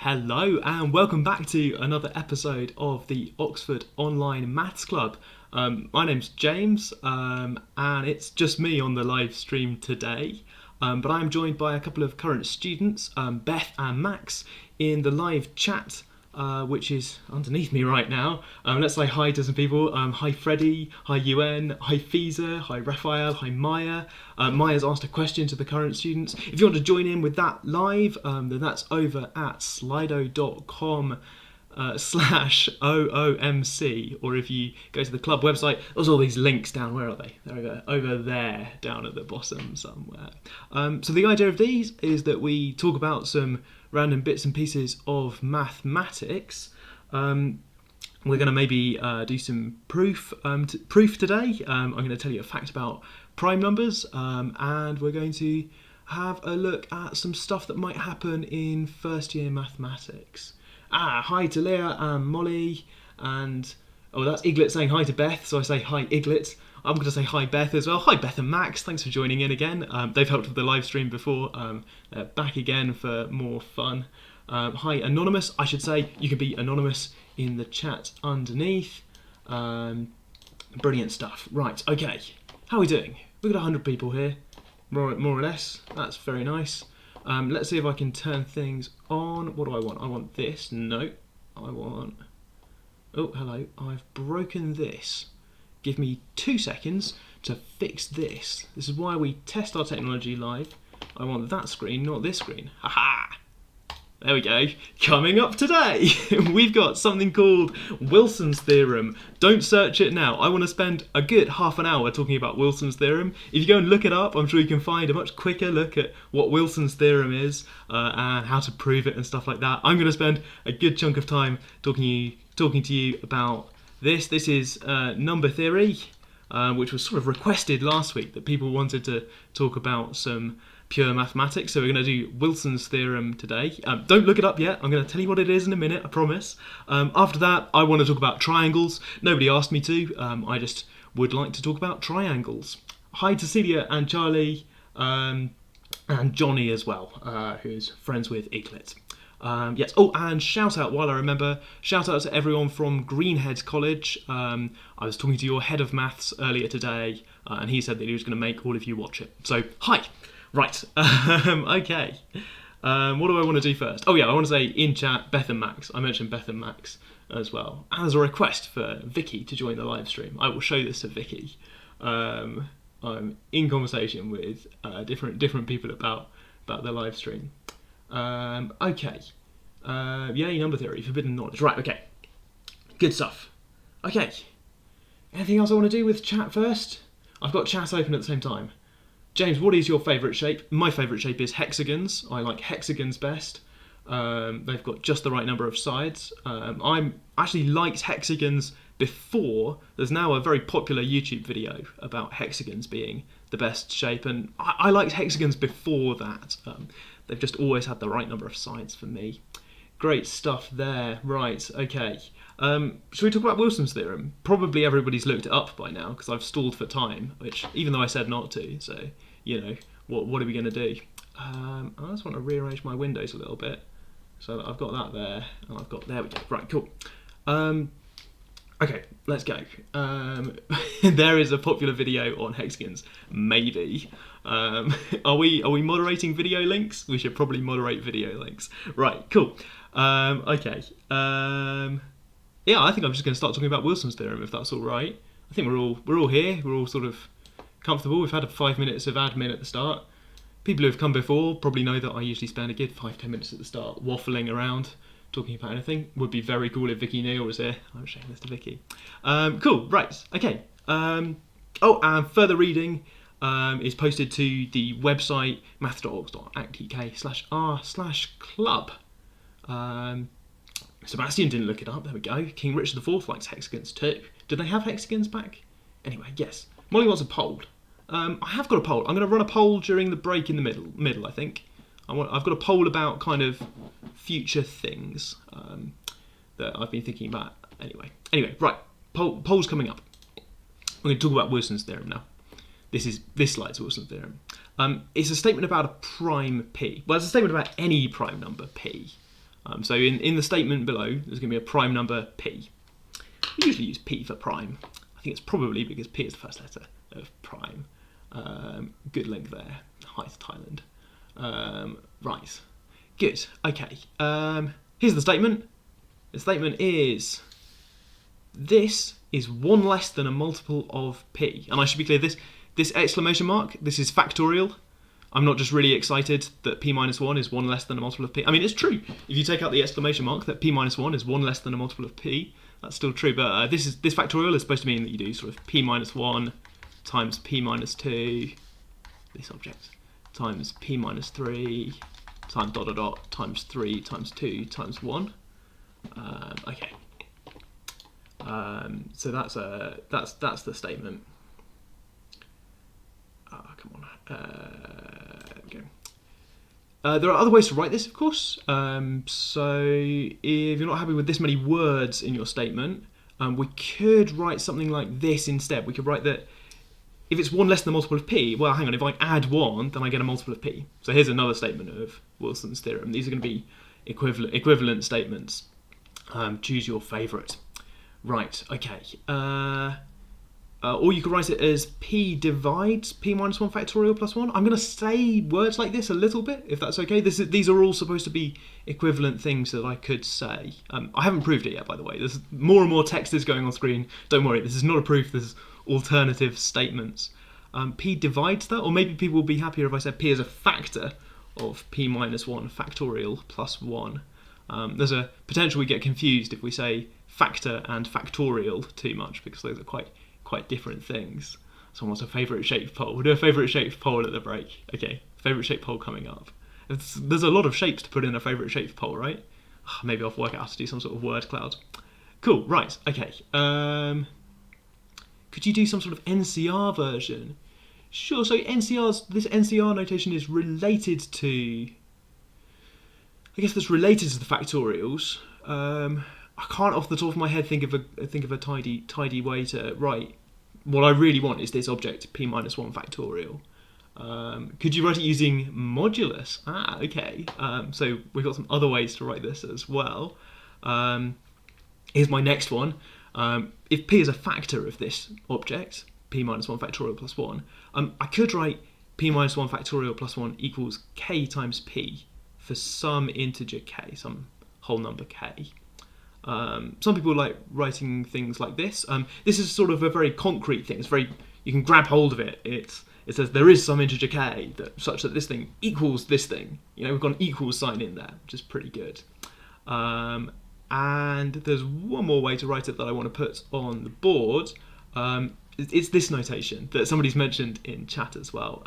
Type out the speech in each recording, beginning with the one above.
Hello and welcome back to another episode of the Oxford Online Maths Club. My name's James and it's just me on the live stream today, but I'm joined by a couple of current students, Beth and Max, in the live chat which is underneath me right now. Let's say hi to some people. Hi Freddie, hi UN, hi Fiza, hi Raphael, hi Maya. Maya's asked a question to the current students. If you want to join in with that live, then that's over at slido.com /OOMC, or if you go to the club website, there's all these links down. Where are they? There we go, over there, down at the bottom somewhere. So the idea of these is that we talk about some random bits and pieces of mathematics. We're going to maybe do some proof today. I'm going to tell you a fact about prime numbers, and we're going to have a look at some stuff that might happen in first year mathematics. Hi to Leah and Molly, and that's Iglet saying hi to Beth, so I say hi Iglet. I'm going to say hi Beth as well. Hi Beth and Max, thanks for joining in again. They've helped with the live stream before. They're back again for more fun. Hi Anonymous, I should say you can be anonymous in the chat underneath. Brilliant stuff. Right, okay, how are we doing? We've got 100 people here, more or less. That's very nice. Let's see if I can turn things on. What do I want? I want this. No, I want... Oh, hello. I've broken this. Give me 2 seconds to fix this. This is why we test our technology live. I want that screen, not this screen. Haha! There we go. Coming up today, we've got something called Wilson's Theorem. Don't search it now. I want to spend a good half an hour talking about Wilson's Theorem. If you go and look it up, I'm sure you can find a much quicker look at what Wilson's Theorem is and how to prove it and stuff like that. I'm going to spend a good chunk of time talking to you about this. This is number theory, which was sort of requested last week, that people wanted to talk about some pure mathematics, so we're going to do Wilson's Theorem today. Don't look it up yet, I'm going to tell you what it is in a minute, I promise. After that, I want to talk about triangles. Nobody asked me to, I just would like to talk about triangles. Hi to Celia and Charlie, and Johnny as well, who's friends with Iglet. Yes. Oh, and shout out, while I remember, shout out to everyone from Greenhead College. I was talking to your head of maths earlier today, and he said that he was going to make all of you watch it. So, hi. Right. Okay. What do I want to do first? Oh yeah, I want to say in chat, Beth and Max. I mentioned Beth and Max as well. As a request for Vicky to join the live stream, I will show this to Vicky. I'm in conversation with different people about the live stream. Okay. Yay, number theory, forbidden knowledge. Right, okay. Good stuff. Okay. Anything else I want to do with chat first? I've got chat open at the same time. James, what is your favourite shape? My favourite shape is hexagons. I like hexagons best. They've got just the right number of sides. I actually liked hexagons before. There's now a very popular YouTube video about hexagons being the best shape, and I liked hexagons before that. They've just always had the right number of sides for me. Great stuff there. Right, okay. Should we talk about Wilson's Theorem? Probably everybody's looked it up by now because I've stalled for time, which, even though I said not to, so, you know, what are we going to do? I just want to rearrange my windows a little bit so that I've got that there, and I've got, there we go. Right, cool. Okay, let's go. There is a popular video on hexagons, maybe. Are we moderating video links? We should probably moderate video links. Right, cool. Okay. Yeah, I think I'm just going to start talking about Wilson's Theorem, if that's all right. I think we're all here. We're all sort of comfortable. We've had 5 minutes of admin at the start. People who have come before probably know that I usually spend a good 5-10 minutes at the start waffling around, talking about anything. Would be very cool if Vicky Neal was here. I'm showing this to Vicky. Cool, right, okay. And further reading is posted to the website maths.org.uk/r/club. Sebastian didn't look it up, there we go. King Richard IV likes hexagons too. Did they have hexagons back? Anyway, yes. Molly wants a poll. I have got a poll. I'm going to run a poll during the break in the middle, I think. I've got a poll about kind of future things that I've been thinking about. Anyway, right. Poll's coming up. We're going to talk about Wilson's Theorem now. This slide's Wilson's Theorem. It's a statement about a prime p. Well, it's a statement about any prime number p. So in the statement below, there's going to be a prime number p. We usually use p for prime. I think it's probably because p is the first letter of prime. Good link there. Hi to Thailand. Right. Good. Okay. Here's the statement. The statement is this is 1 less than a multiple of p. And I should be clear, this exclamation mark, this is factorial. I'm not just really excited that p minus 1 is 1 less than a multiple of p. I mean, it's true. If you take out the exclamation mark, that p minus 1 is 1 less than a multiple of p, that's still true. But this factorial is supposed to mean that you do sort of p minus 1 times p minus 2, this object, times p minus 3, times dot dot dot, times 3, times 2, times 1. Okay. So that's the statement. Come on. There we go. There are other ways to write this, of course. So if you're not happy with this many words in your statement, we could write something like this instead. We could write that if it's 1 less than the multiple of p, well, hang on, if I add 1, then I get a multiple of p. So here's another statement of Wilson's theorem. These are going to be equivalent statements. Choose your favourite. Right, okay. Or you could write it as p divides p minus 1 factorial plus 1. I'm going to say words like this a little bit, if that's okay. These are all supposed to be equivalent things that I could say. I haven't proved it yet, by the way. There's more and more text is going on screen. Don't worry, this is not a proof. This is alternative statements. P divides that, or maybe people will be happier if I said p is a factor of p minus 1 factorial plus 1. There's a potential we get confused if we say factor and factorial too much, because those are quite different things. Someone wants a favourite shape poll. We'll do a favourite shape poll at the break. Okay, favourite shape poll coming up. There's a lot of shapes to put in a favourite shape poll, right? Maybe I'll work out how to do some sort of word cloud. Cool, right, okay. Could you do some sort of NCR version? Sure, so this NCR notation is related to, I guess that's related to the factorials. I can't off the top of my head think of a tidy way to write. What I really want is this object p minus 1 factorial. Could you write it using modulus? Okay. So we've got some other ways to write this as well. Here's my next one. If p is a factor of this object, p minus 1 factorial plus 1, I could write p minus 1 factorial plus 1 equals k times p for some integer k, some whole number k. Some people like writing things like this. This is sort of a very concrete thing. It's very, you can grab hold of it. It says there is some integer k such that this thing equals this thing. You know, we've got an equals sign in there, which is pretty good. And there's one more way to write it that I want to put on the board. It's this notation that somebody's mentioned in chat as well.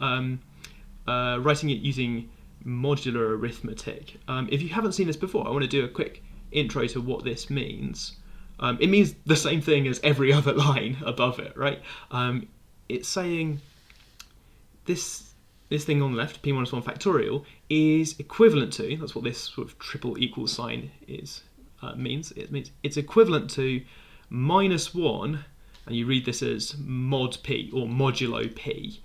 Writing it using modular arithmetic. If you haven't seen this before, I want to do a quick intro to what this means. It means the same thing as every other line above it, right? It's saying this thing on the left, p minus 1 factorial, is equivalent to, that's what this sort of triple equal sign means. It means it's equivalent to minus 1, and you read this as mod p or modulo p,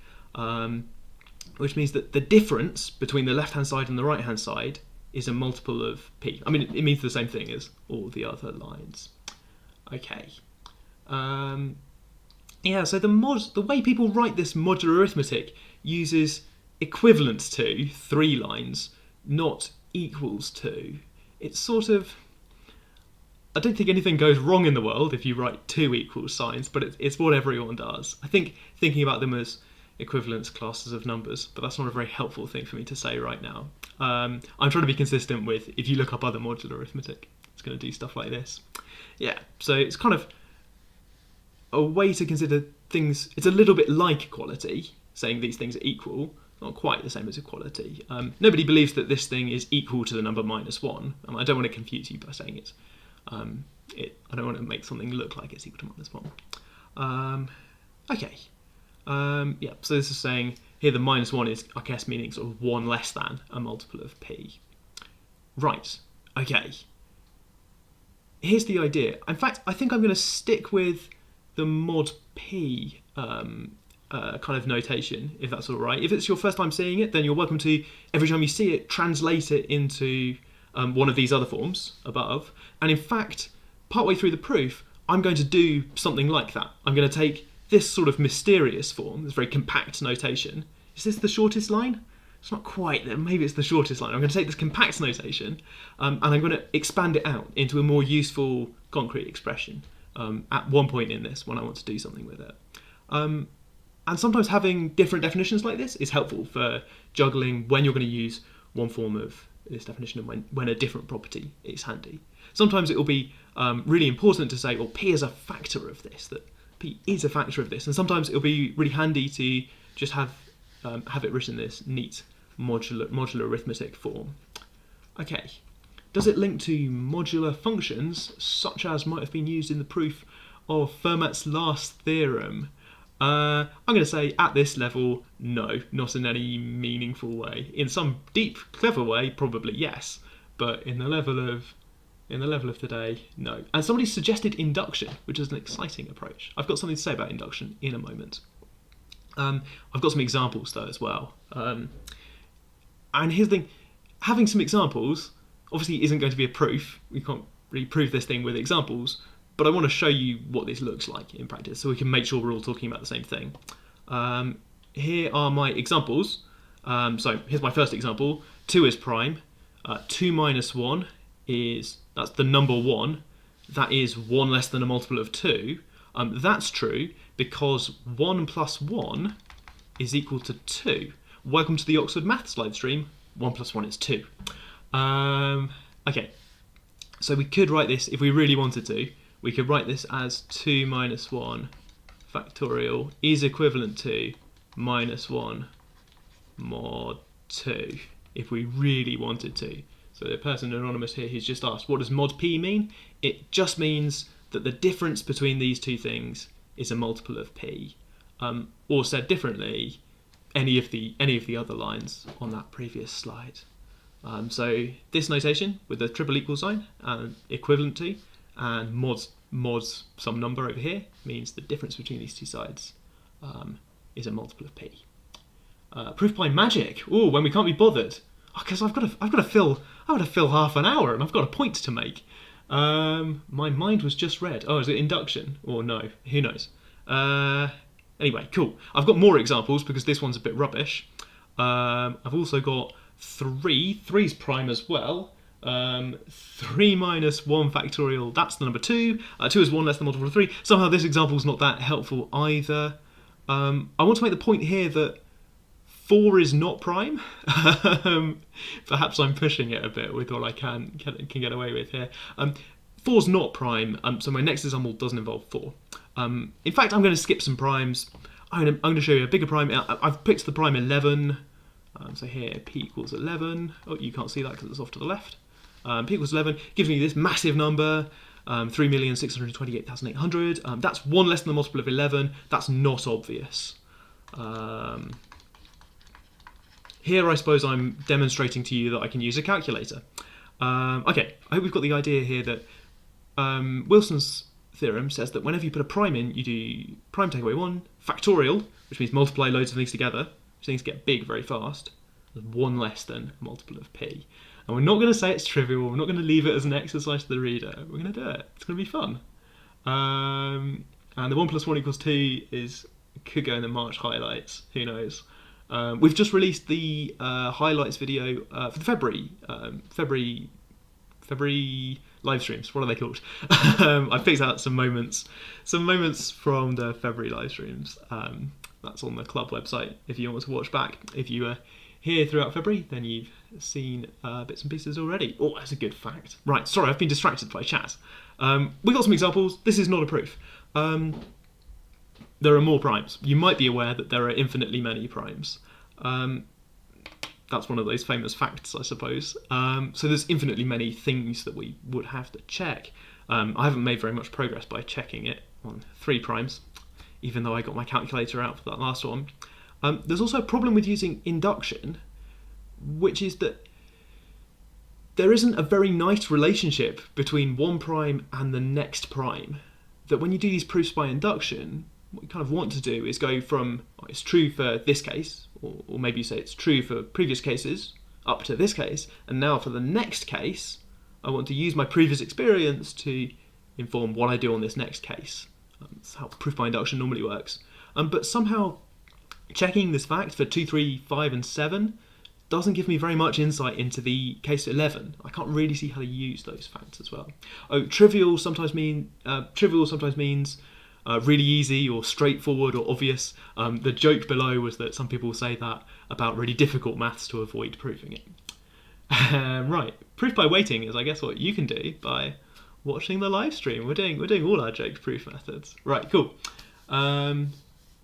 which means that the difference between the left hand side and the right hand side is a multiple of p. I mean, it means the same thing as all the other lines. Okay. Yeah, so the way people write this modular arithmetic uses equivalent to 3 lines, not equals to. It's sort of, I don't think anything goes wrong in the world if you write 2 equal signs, but it's what everyone does. I think thinking about them as equivalence classes of numbers, but that's not a very helpful thing for me to say right now. I'm trying to be consistent with, if you look up other modular arithmetic, it's going to do stuff like this. Yeah, so it's kind of a way to consider things. It's a little bit like equality, saying these things are equal, not quite the same as equality. Nobody believes that this thing is equal to the number minus 1, and I don't want to confuse you by saying it's I don't want to make something look like it's equal to minus 1. Okay. Yeah, so this is saying here the minus 1 is, I guess, meaning sort of 1 less than a multiple of p. Right, okay. Here's the idea. In fact, I think I'm going to stick with the mod p kind of notation, if that's all right. If it's your first time seeing it, then you're welcome to, every time you see it, translate it into one of these other forms above, and in fact, partway through the proof, I'm going to do something like that. I'm going to take this sort of mysterious form, this very compact notation. Is this the shortest line? It's not quite, maybe it's the shortest line. I'm going to take this compact notation and I'm going to expand it out into a more useful concrete expression at one point in this when I want to do something with it. And sometimes having different definitions like this is helpful for juggling when you're going to use one form of this definition and when a different property is handy. Sometimes it will be really important to say, well, P is a factor of this, that P is a factor of this, and sometimes it'll be really handy to just have it written in this neat modular arithmetic form. Okay, does it link to modular functions such as might have been used in the proof of Fermat's last theorem? I'm going to say at this level, no, not in any meaningful way. In some deep, clever way, probably yes, but in the level of today, no. And somebody suggested induction, which is an exciting approach. I've got something to say about induction in a moment. I've got some examples though as well. And here's the thing, having some examples obviously isn't going to be a proof. We can't really prove this thing with examples, but I want to show you what this looks like in practice so we can make sure we're all talking about the same thing. Here are my examples. So here's my first example. 2 is prime. 2 minus 1 that's the number 1. That is 1 less than a multiple of 2. That's true because 1 plus 1 is equal to 2. Welcome to the Oxford Maths live stream. 1 plus 1 is 2. Okay, so we could write this, if we really wanted to, we could write this as 2 minus 1 factorial is equivalent to minus 1 mod 2, if we really wanted to. So the person anonymous here who's just asked, what does mod p mean? It just means that the difference between these two things is a multiple of p. Or said differently, any of the other lines on that previous slide. So this notation with the triple equal sign and equivalent to and mods some number over here means the difference between these two sides is a multiple of p. Proof by magic. Oh, when we can't be bothered. Because I've got to fill half an hour and I've got a point to make. My mind was just read. Oh, is it induction or no? Who knows? Anyway, cool. I've got more examples because this one's a bit rubbish. I've also got 3. 3's prime as well. 3 minus 1 factorial, that's the number 2. 2 is 1 less than multiple of 3. Somehow this example's not that helpful either. I want to make the point here that 4 is not prime. Perhaps I'm pushing it a bit with what I can get away with here. 4's not prime, so my next example doesn't involve 4. In fact, I'm going to skip some primes. I'm going to show you a bigger prime. I've picked the prime 11. So here, p equals 11. Oh, you can't see that because it's off to the left. P equals 11 gives me this massive number, 3,628,800. That's 1 less than the multiple of 11. That's not obvious. Here, I suppose I'm demonstrating to you that I can use a calculator. Okay, I hope we've got the idea here that Wilson's theorem says that whenever you put a prime in, you do prime take away 1, factorial, which means multiply loads of things together, which things get big very fast, 1 less than a multiple of p. And we're not going to say it's trivial, we're not going to leave it as an exercise to the reader, we're going to do it, it's going to be fun. And the 1 plus 1 equals 2 could go in the March highlights, who knows. We've just released the highlights video for the February live streams. What are they called? I picked out some moments from the February live streams. That's on the club website if you want to watch back. If you were here throughout February, then you've seen bits and pieces already. Oh, that's a good fact. Right, sorry, I've been distracted by chat. We got some examples. This is not a proof. There are more primes. You might be aware that there are infinitely many primes. That's one of those famous facts, I suppose. So there's infinitely many things that we would have to check. I haven't made very much progress by checking it on 3 primes, even though I got my calculator out for that last one. There's also a problem with using induction, which is that there isn't a very nice relationship between one prime and the next prime. That when you do these proofs by induction, what you kind of want to do is go from, it's true for this case, or maybe you say it's true for previous cases, up to this case, and now for the next case, I want to use my previous experience to inform what I do on this next case. That's how proof by induction normally works. But somehow checking this fact for 2, 3, 5 and 7 doesn't give me very much insight into the case 11. I can't really see how to use those facts as well. Oh, trivial sometimes means really easy or straightforward or obvious. The joke below was that some people say that about really difficult maths to avoid proving it. Right, proof by waiting is, I guess, what you can do by watching the live stream. We're doing all our joke proof methods. Right, cool.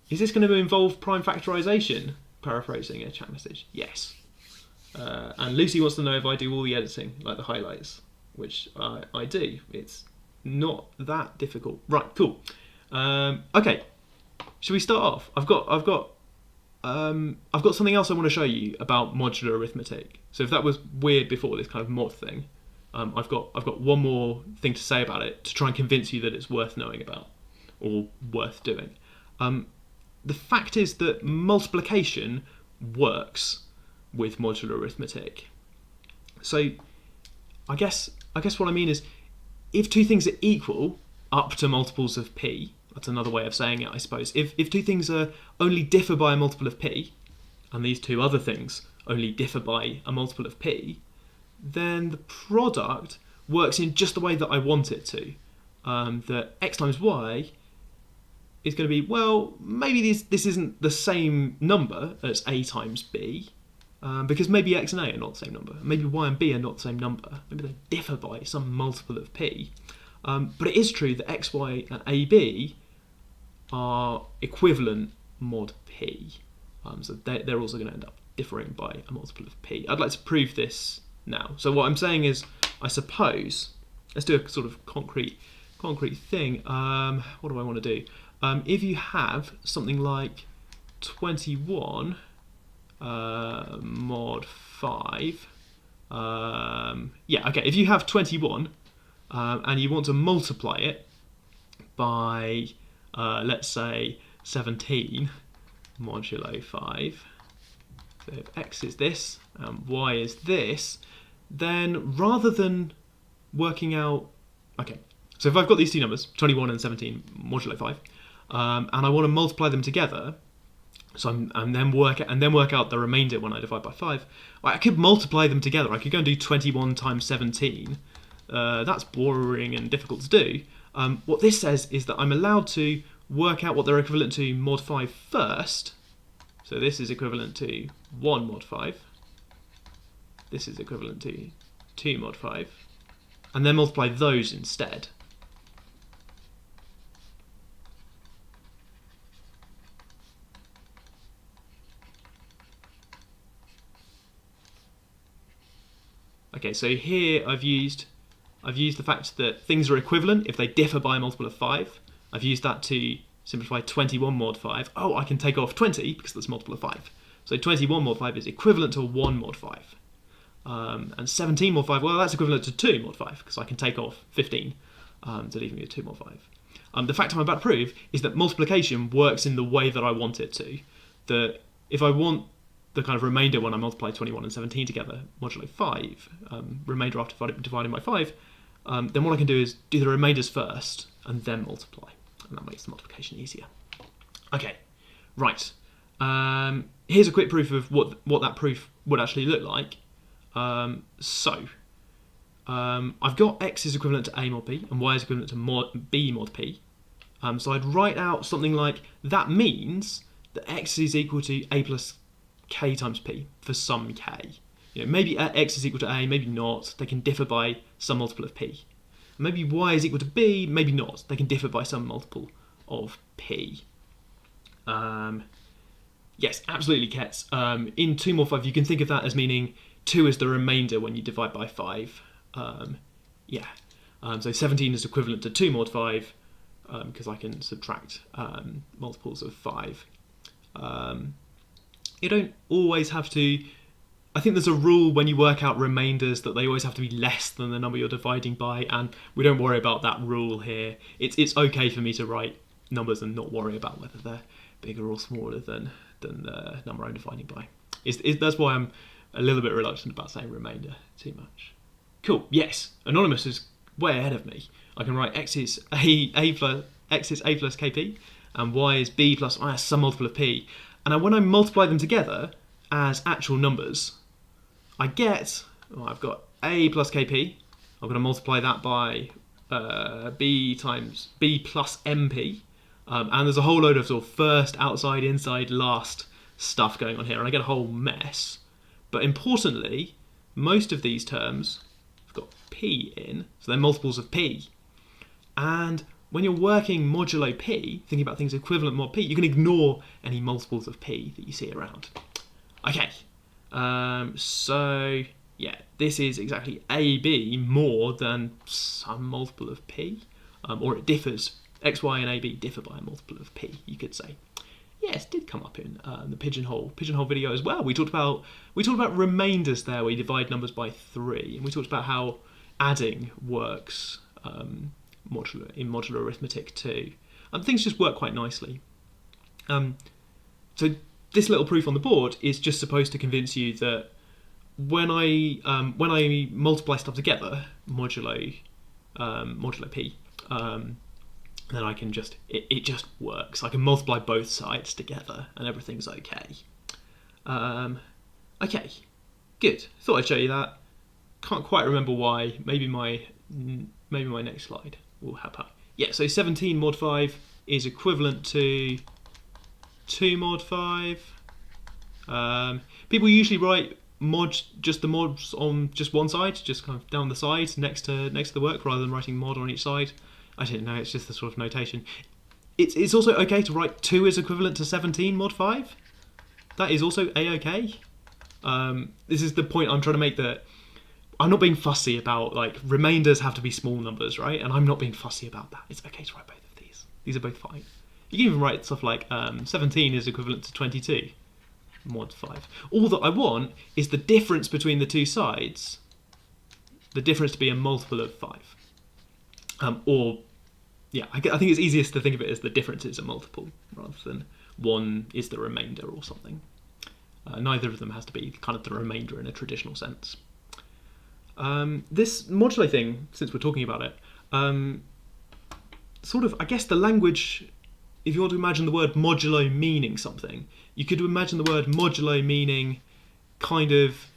Is this going to involve prime factorisation? Paraphrasing a chat message. Yes. And Lucy wants to know if I do all the editing, like the highlights, which I do. It's not that difficult. Right, cool. Okay, should we start off? I've got something else I want to show you about modular arithmetic. So if that was weird before, this kind of mod thing, I've got one more thing to say about it to try and convince you that it's worth knowing about or worth doing. The fact is that multiplication works with modular arithmetic. So I guess what I mean is, if two things are equal up to multiples of p, that's another way of saying it, I suppose. If two things are only differ by a multiple of p, and these two other things only differ by a multiple of p, then the product works in just the way that I want it to. That x times y is going to be, well, maybe this isn't the same number as a times b, because maybe x and a are not the same number. Maybe y and b are not the same number. Maybe they differ by some multiple of p. But it is true that x, y, and ab are equivalent mod p. So they're also going to end up differing by a multiple of p. I'd like to prove this now. So what I'm saying is, I suppose, let's do a sort of concrete thing. What do I want to do? If you have something like 21 mod 5, if you have 21 and you want to multiply it by, let's say, 17 modulo 5, so if x is this and y is this, then rather than working out, so if I've got these two numbers, 21 and 17 modulo 5, and I want to multiply them together, and then work out the remainder when I divide by 5, I could multiply them together. I could go and do 21 times 17. That's boring and difficult to do. What this says is that I'm allowed to work out what they're equivalent to mod 5 first. So this is equivalent to 1 mod 5. This is equivalent to 2 mod 5. And then multiply those instead. Okay, so here I've used the fact that things are equivalent if they differ by a multiple of 5. I've used that to simplify 21 mod 5. Oh, I can take off 20 because that's a multiple of 5. So 21 mod 5 is equivalent to 1 mod 5. And 17 mod 5, well, that's equivalent to 2 mod 5 because I can take off 15 to leave me with 2 mod 5. The fact I'm about to prove is that multiplication works in the way that I want it to. That if I want the kind of remainder when I multiply 21 and 17 together, modulo 5, remainder after dividing by 5, then what I can do is do the remainders first and then multiply. And that makes the multiplication easier. Okay, right. Here's a quick proof of what that proof would actually look like. I've got x is equivalent to a mod p and y is equivalent to b mod p. So I'd write out something like, that means that x is equal to a plus k times p for some k. Maybe x is equal to a, maybe not. They can differ by some multiple of p. Maybe y is equal to b, maybe not. They can differ by some multiple of p. Yes, absolutely, Kets. In 2 mod 5, you can think of that as meaning 2 is the remainder when you divide by 5. So 17 is equivalent to 2 mod 5 because I can subtract multiples of 5. You don't always have to. I think there's a rule when you work out remainders that they always have to be less than the number you're dividing by, and we don't worry about that rule here. It's okay for me to write numbers and not worry about whether they're bigger or smaller than the number I'm dividing by. That's why I'm a little bit reluctant about saying remainder too much. Cool, yes, Anonymous is way ahead of me. I can write x is a plus kp, and y is b plus I as some multiple of p. And when I multiply them together as actual numbers, I get, I've got a plus kp, I'm going to multiply that by b times b plus mp, and there's a whole load of sort of first, outside, inside, last stuff going on here, and I get a whole mess. But importantly, most of these terms have got p in, so they're multiples of p. And when you're working modulo p, thinking about things equivalent mod p, you can ignore any multiples of p that you see around. Okay, so yeah, this is exactly ab more than some multiple of p, or it differs. X, y, and ab differ by a multiple of p, you could say. Yes, it did come up in the pigeonhole video as well. We talked about remainders there, where you divide numbers by 3, and we talked about how adding works in modular arithmetic too. Things just work quite nicely. So this little proof on the board is just supposed to convince you that when I multiply stuff together, modulo p, then I can just, it just works. I can multiply both sides together and everything's okay. Okay, good. Thought I'd show you that. Can't quite remember why. Maybe my next slide will help out. Yeah, so 17 mod 5 is equivalent to 2 mod 5. People usually write just the mods on just one side, just kind of down the side next to the work, rather than writing mod on each side. I don't know, it's just the sort of notation. It's also okay to write 2 is equivalent to 17 mod 5. That is also a-okay. This is the point I'm trying to make, that I'm not being fussy about, like, remainders have to be small numbers, right? And I'm not being fussy about that. It's okay to write both of these. These are both fine. You can even write stuff like 17 is equivalent to 22 mod 5. All that I want is the difference between the two sides, the difference to be a multiple of 5. Or, yeah, I think it's easiest to think of it as the difference is a multiple, rather than 1 is the remainder or something. Neither of them has to be kind of the remainder in a traditional sense. This modulo thing, since we're talking about it, sort of, I guess the language, if you want to imagine the word modulo meaning something, you could imagine the word modulo meaning kind of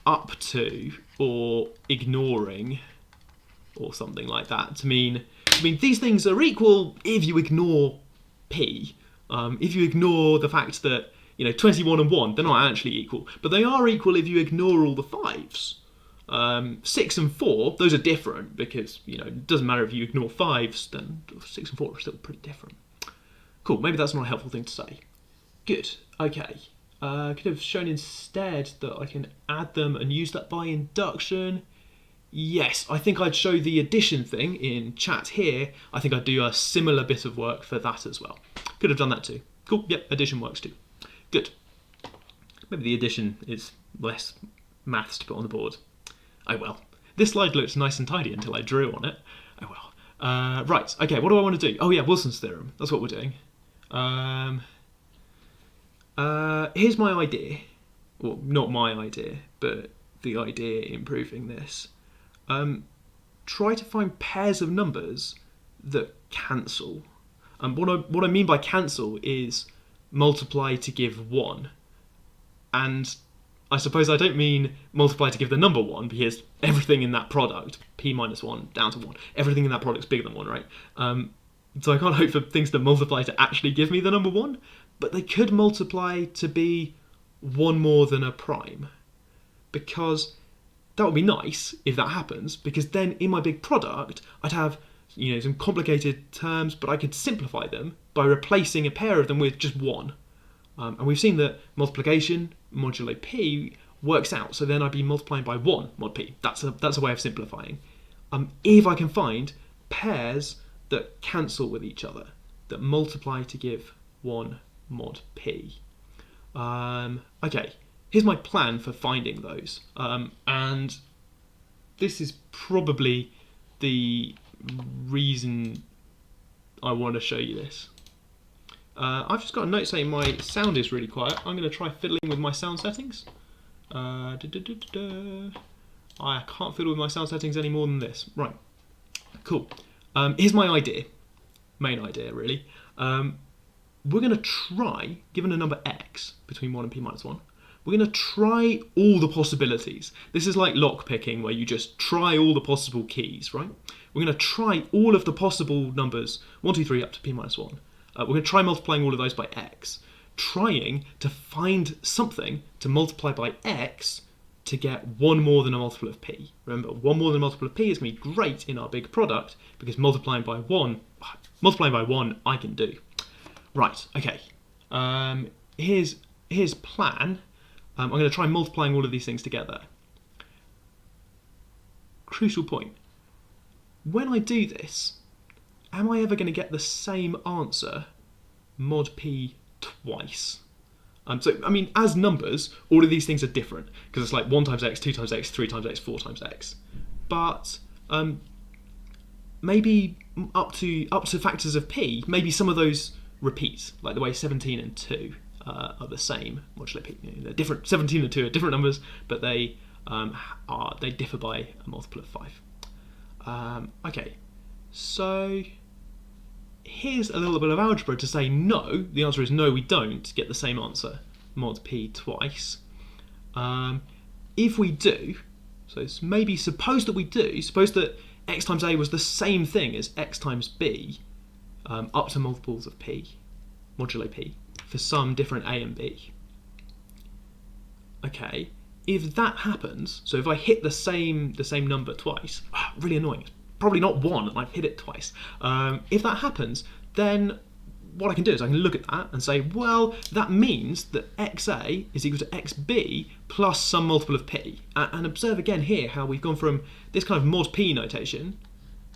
up to or ignoring or something like that, to mean these things are equal if you ignore p. If you ignore the fact that 21 and 1, they're not actually equal, but they are equal if you ignore all the 5s. 6 and 4, those are different, because it doesn't matter if you ignore 5s, then 6 and 4 are still pretty different. Cool, maybe that's not a helpful thing to say. Good, okay. Could have shown instead that I can add them and use that by induction. Yes, I think I'd show the addition thing in chat here. I think I'd do a similar bit of work for that as well. Could have done that too. Cool, yep, addition works too. Good. Maybe the addition is less maths to put on the board. Oh well. This slide looked nice and tidy until I drew on it. Oh well. Right, okay, what do I want to do? Oh yeah, Wilson's theorem. That's what we're doing. Here's my idea. Well, not my idea, but the idea in proving this. Try to find pairs of numbers that cancel. What I mean by cancel is multiply to give 1. And I suppose I don't mean multiply to give the number 1, because everything in that product, p minus 1 down to 1, everything in that product's bigger than 1, right? So I can't hope for things to multiply to actually give me the number 1, but they could multiply to be 1 more than a prime, because that would be nice if that happens, because then in my big product I'd have some complicated terms, but I could simplify them by replacing a pair of them with just 1. And we've seen that multiplication modulo p works out, so then I'd be multiplying by 1 mod p. That's a way of simplifying. If I can find pairs that cancel with each other, that multiply to give 1 mod p. Okay, here's my plan for finding those. And this is probably the reason I want to show you this. I've just got a note saying my sound is really quiet. I'm going to try fiddling with my sound settings. I can't fiddle with my sound settings any more than this. Right, cool. Here's my idea, main idea really. We're going to try, given a number x between 1 and p minus 1, we're going to try all the possibilities. This is like lock picking, where you just try all the possible keys, right? We're going to try all of the possible numbers, 1, 2, 3 up to p minus 1. We're going to try multiplying all of those by x, trying to find something to multiply by x to get one more than a multiple of p. Remember, one more than a multiple of p is going to be great in our big product, because multiplying by 1 I can do. Right, okay. Here's plan. I'm going to try multiplying all of these things together. Crucial point. When I do this, am I ever going to get the same answer mod p twice? So, I mean, as numbers, all of these things are different, because it's like 1 times x, 2 times x, 3 times x, 4 times x. But maybe up to factors of p, maybe some of those repeat, like the way 17 and 2 are the same modulo p. They're different. 17 and 2 are different numbers, but they differ by a multiple of 5. Okay, so here's a little bit of algebra to say no. The answer is no, we don't get the same answer, mod p twice. If we do, so it's maybe suppose that we do, suppose that x times a was the same thing as x times b up to multiples of p, modulo p, for some different a and b. Okay, if that happens, so if I hit the same number twice, really annoying, it's probably not 1 and I've hit it twice. If that happens, then what I can do is I can look at that and say, well, that means that xa is equal to xb plus some multiple of p. And observe again here how we've gone from this kind of mod p notation,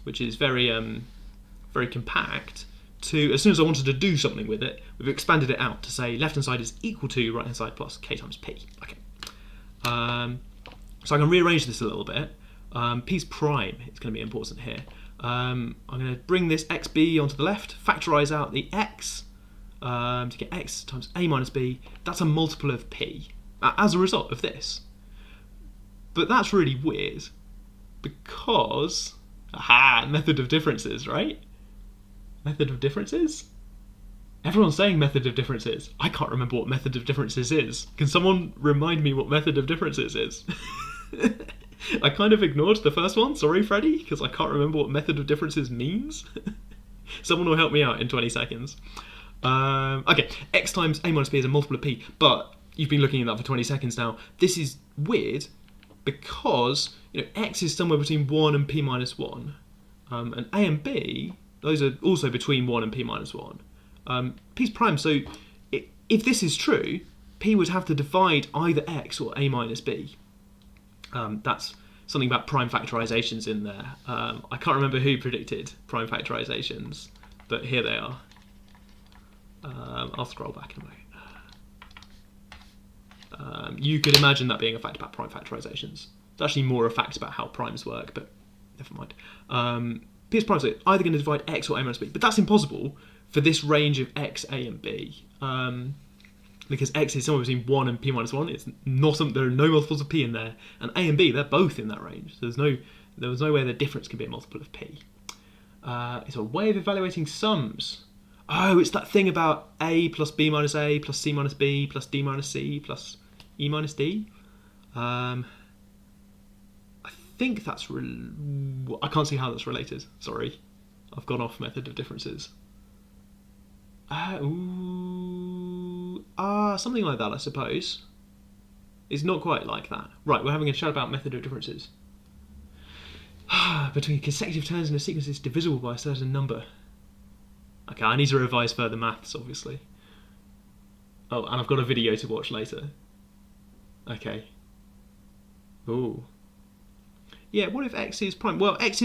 which is very compact, to as soon as I wanted to do something with it, we've expanded it out to say left hand side is equal to right hand side plus k times p. Okay. So I can rearrange this a little bit. P's prime is going to be important here. I'm going to bring this xb onto the left, factorise out the x to get x times a minus b. That's a multiple of p as a result of this. But that's really weird because, method of differences, right? Method of differences? Everyone's saying method of differences. I can't remember what method of differences is. Can someone remind me what method of differences is? I kind of ignored the first one, sorry Freddie, because I can't remember what method of differences means. Someone will help me out in 20 seconds. Okay, x times a minus b is a multiple of p, but you've been looking at that for 20 seconds now. This is weird because x is somewhere between 1 and p minus 1, and a and b, those are also between 1 and p minus 1. P's prime, so if this is true, p would have to divide either x or a minus b. That's something about prime factorizations in there. I can't remember who predicted prime factorizations, but here they are. I'll scroll back in a moment. You could imagine that being a fact about prime factorizations. It's actually more a fact about how primes work, but never mind. P's prime is either going to divide x or a minus b, but that's impossible for this range of x, a, and b. Because x is somewhere between 1 and p minus 1. It's not there are no multiples of p in there, and a and b, they're both in that range. So there was no way the difference can be a multiple of p. It's a way of evaluating sums. Oh, it's that thing about a plus b minus a plus c minus b plus d minus c plus e minus d. I think that's I can't see how that's related. Sorry, I've gone off method of differences. Something like that, I suppose. It's not quite like that. Right, we're having a chat about method of differences. Between consecutive terms in a sequence is divisible by a certain number. Okay, I need to revise further maths, obviously. Oh, and I've got a video to watch later. Okay. Ooh. Yeah, what if x is prime? Well, x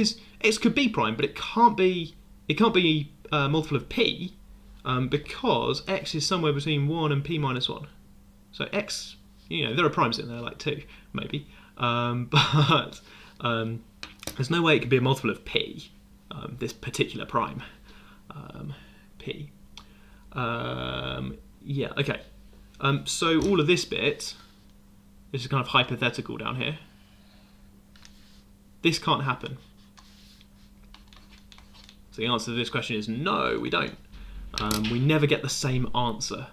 could be prime, but it can't be a multiple of p. Because x is somewhere between 1 and p minus 1. So x, there are primes in there, like 2, maybe. But there's no way it could be a multiple of p, this particular prime, p. Yeah, okay. So all of this bit This is kind of hypothetical down here. This can't happen. So the answer to this question is no, we don't. We never get the same answer,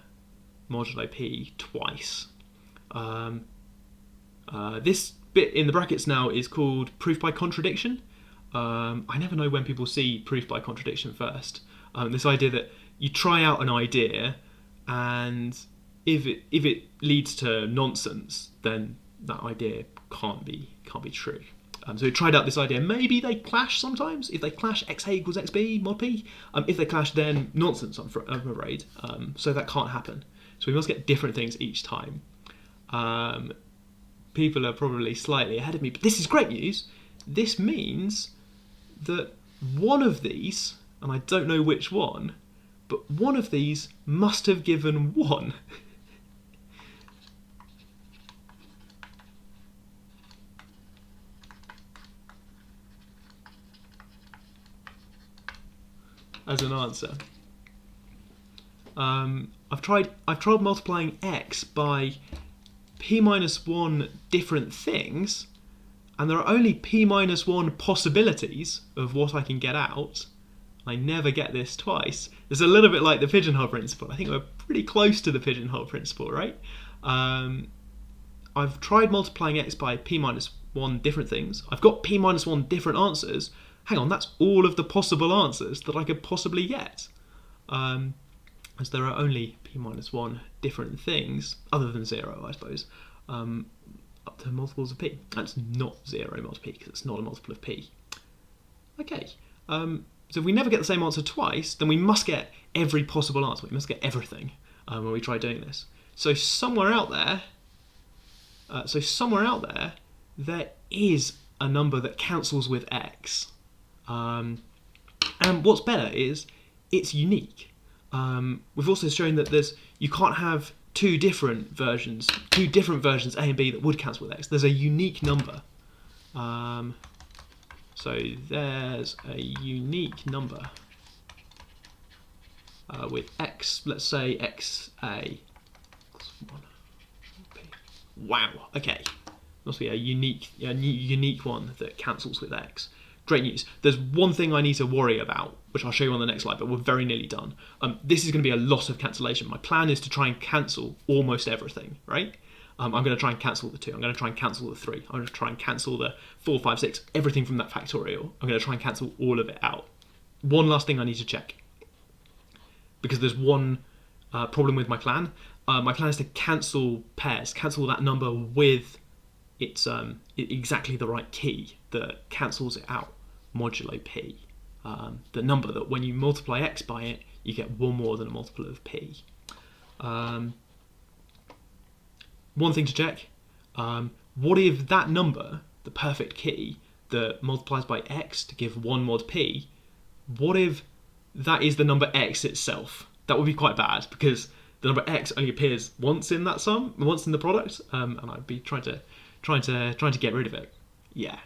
modulo p, twice. This bit in the brackets now is called proof by contradiction. I never know when people see proof by contradiction first. This idea that you try out an idea, and if it leads to nonsense, then that idea can't be true. So we tried out this idea. Maybe they clash sometimes. If they clash, xa equals xb mod p. If they clash, then nonsense, I'm afraid. So that can't happen. So we must get different things each time. People are probably slightly ahead of me, but this is great news. This means that one of these, and I don't know which one, but one of these must have given 1. As an answer. I've tried multiplying x by p minus 1 different things, and there are only p minus 1 possibilities of what I can get out. I never get this twice. It's a little bit like the pigeonhole principle. I think we're pretty close to the pigeonhole principle, right? I've tried multiplying x by p minus 1 different things. I've got p minus 1 different answers. Hang on, that's all of the possible answers that I could possibly get. As there are only p minus 1 different things, other than 0, I suppose, up to multiples of p. That's not 0 mod p, because it's not a multiple of p. Okay, so if we never get the same answer twice, then we must get every possible answer. We must get everything when we try doing this. So somewhere out there, there is a number that cancels with x. And what's better is it's unique. We've also shown that you can't have two different versions A and B that would cancel with x. There's a unique number. So there's a unique number with x, let's say xa. Wow, okay. Must be a unique one that cancels with x. Great news. There's one thing I need to worry about, which I'll show you on the next slide, but we're very nearly done. This is going to be a lot of cancellation. My plan is to try and cancel almost everything, right? I'm going to try and cancel the 2. I'm going to try and cancel the 3. I'm going to try and cancel the 4, 5, 6, everything from that factorial. I'm going to try and cancel all of it out. One last thing I need to check, because there's one problem with my plan. My plan is to cancel pairs, cancel that number with its exactly the right key that cancels it out, modulo p. The number that when you multiply x by it, you get 1 more than a multiple of p. One thing to check, what if that number, the perfect key that multiplies by x to give 1 mod p, what if that is the number x itself? That would be quite bad, because the number x only appears once in that sum, once in the product, and I'd be trying to get rid of it. Yeah.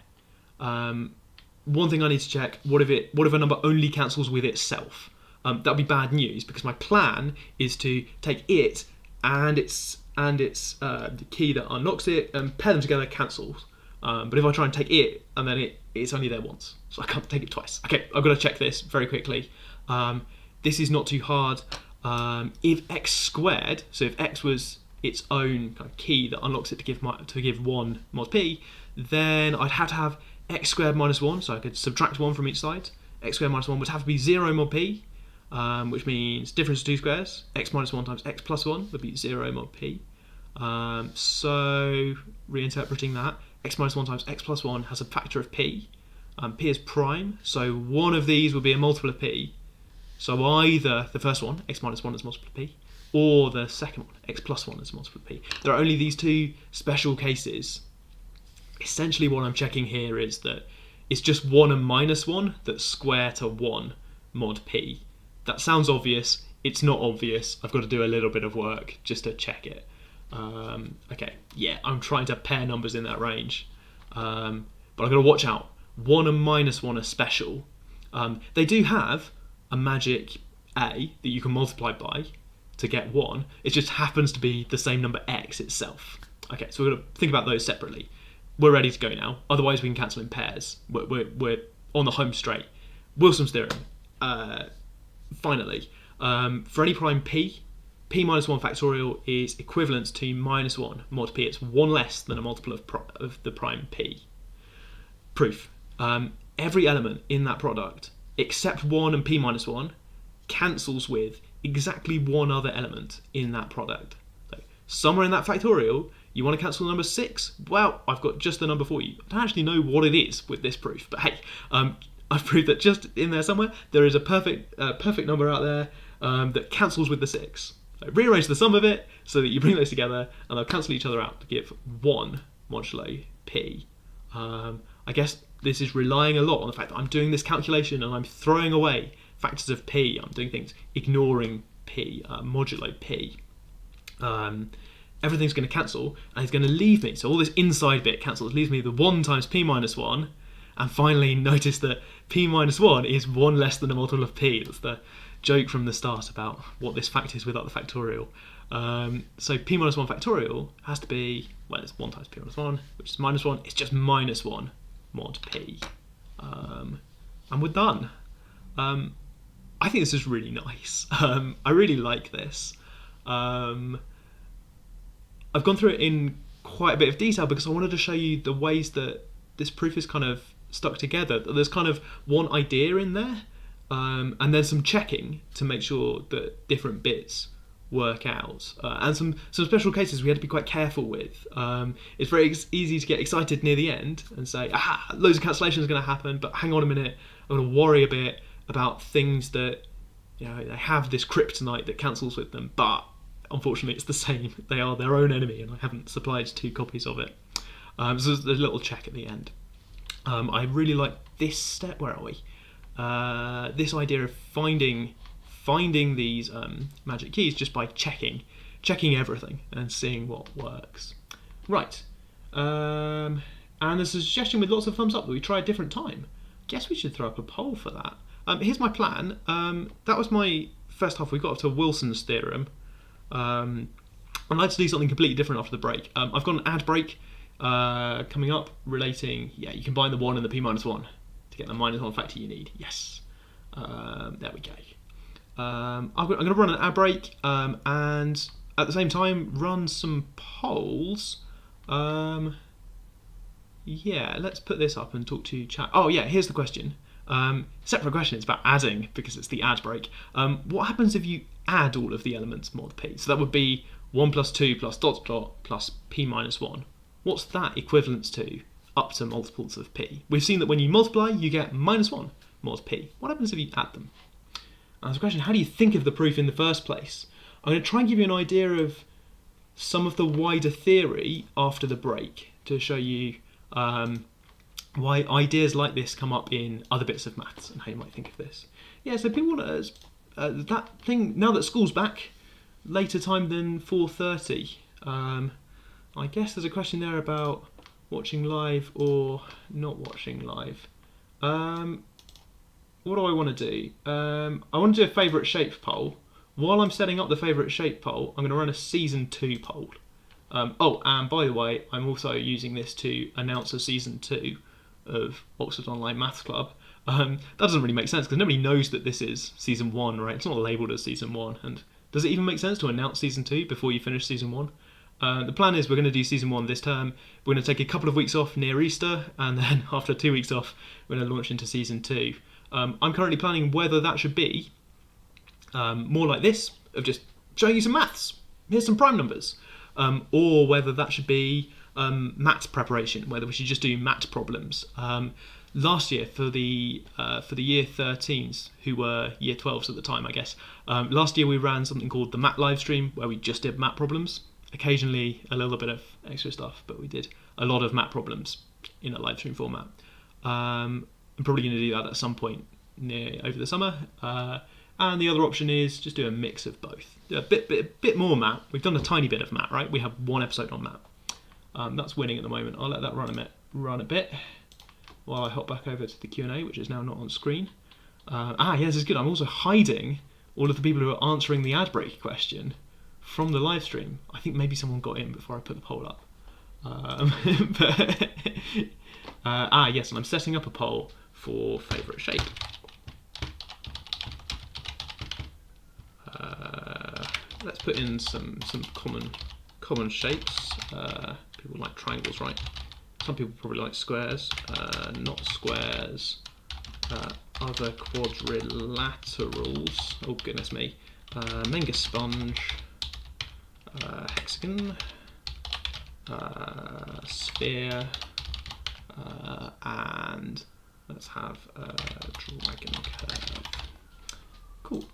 One thing I need to check, what if a number only cancels with itself? That would be bad news, because my plan is to take it and its the key that unlocks it and pair them together, cancels. But if I try and take it and then it's only there once, so I can't take it twice. Okay, I've got to check this very quickly. This is not too hard. If x squared, so if x was its own kind of key that unlocks it to give 1 mod p, then I'd have to have x squared minus 1, so I could subtract 1 from each side. X squared minus 1 would have to be 0 mod p, which means difference of 2 squares. X minus 1 times x plus 1 would be 0 mod p. So reinterpreting that, x minus 1 times x plus 1 has a factor of p. P is prime, so one of these would be a multiple of p. So either the first one, x minus 1 is a multiple of p, or the second one, x plus 1 is a multiple of p. There are only these two special cases. Essentially what I'm checking here is that it's just 1 and minus 1 that square to 1 mod p. That sounds obvious. It's not obvious. I've got to do a little bit of work just to check it. Okay, yeah, I'm trying to pair numbers in that range. But I've got to watch out. 1 and minus 1 are special. They do have a magic a that you can multiply by to get 1. It just happens to be the same number x itself. Okay, so we're going to think about those separately. We're ready to go now. Otherwise, we can cancel in pairs. We're on the home straight. Wilson's theorem. Finally, for any prime p minus 1 factorial is equivalent to minus 1 mod p. It's 1 less than a multiple of the prime p. Proof. Every element in that product, except 1 and p minus 1, cancels with exactly one other element in that product. So somewhere in that factorial, you want to cancel the number 6? Well, I've got just the number for you. I don't actually know what it is with this proof, but hey, I've proved that just in there somewhere, there is a perfect number out there that cancels with the 6. So rearrange the sum of it so that you bring those together and they'll cancel each other out to give 1 modulo p. I guess this is relying a lot on the fact that I'm doing this calculation and I'm throwing away factors of p. I'm doing things ignoring p, modulo p. Everything's going to cancel and it's going to leave me. So all this inside bit cancels, leaves me the 1 times p minus 1. And finally, notice that p minus 1 is 1 less than a multiple of p. That's the joke from the start about what this fact is without the factorial. So p minus 1 factorial has to be, well, it's 1 times p minus 1, which is minus 1. It's just minus 1 mod p. And we're done. I think this is really nice. I really like this. I've gone through it in quite a bit of detail because I wanted to show you the ways that this proof is kind of stuck together. There's kind of one idea in there, and then some checking to make sure that different bits work out, and some special cases we had to be quite careful with. It's very easy to get excited near the end and say, aha, loads of cancellations are going to happen, but hang on a minute, I'm going to worry a bit about things that, you know, they have this kryptonite that cancels with them, but unfortunately it's the same. They are their own enemy and I haven't supplied 2 copies of it. So there's a little check at the end. I really like this step. Where are we? This idea of finding these magic keys just by checking everything and seeing what works. Right. And there's a suggestion with lots of thumbs up that we try a different time. Guess we should throw up a poll for that. Here's my plan. That was my first half. We got up to Wilson's theorem. I'd like to do something completely different after the break. I've got an ad break coming up relating, you combine the 1 and the p minus 1 to get the minus 1 factor you need. Yes. There we go. I'm going to run an ad break and at the same time run some polls. Let's put this up and talk to chat. Oh yeah, here's the question. Separate question, it's about adding because it's the ad break. What happens if you add all of the elements mod p? So that would be 1 plus 2 plus dot dot plus p minus 1. What's that equivalence to up to multiples of p? We've seen that when you multiply, you get minus 1 mod p. What happens if you add them? And there's a question, how do you think of the proof in the first place? I'm going to try and give you an idea of some of the wider theory after the break to show you why ideas like this come up in other bits of maths and how you might think of this. Yeah, so people want to, that thing, now that school's back, later time than 4:30, I guess there's a question there about watching live or not watching live. What do I want to do? I want to do a favourite shape poll. While I'm setting up the favourite shape poll, I'm going to run a season 2 poll. Oh, and by the way, I'm also using this to announce a season 2 of Oxford Online Maths Club. That doesn't really make sense because nobody knows that this is season 1, right? It's not labelled as season 1. And does it even make sense to announce season 2 before you finish season 1? The plan is we're going to do season 1 this term. We're going to take a couple of weeks off near Easter, and then after 2 weeks off, we're going to launch into season 2. I'm currently planning whether that should be more like this, of just showing you some maths. Here's some prime numbers. Or whether that should be maths preparation, whether we should just do maths problems. Last year, for the year 13s, who were year 12s at the time, I guess, last year we ran something called the math livestream, where we just did math problems. Occasionally a little bit of extra stuff, but we did a lot of math problems in a livestream format. I'm probably going to do that at some point over the summer. And the other option is just do a mix of both. A bit more math. We've done a tiny bit of math, right? We have 1 episode on math. That's winning at the moment. I'll let that run a bit while I hop back over to the Q&A, which is now not on screen. Yeah, this is good. I'm also hiding all of the people who are answering the ad break question from the live stream. I think maybe someone got in before I put the poll up. But, yes, and I'm setting up a poll for favourite shape. Let's put in some common shapes. People like triangles, right? Some people probably like squares, not squares. Other quadrilaterals. Oh goodness me. Menga sponge. Hexagon. Sphere. And let's have a dragon curve. Cool.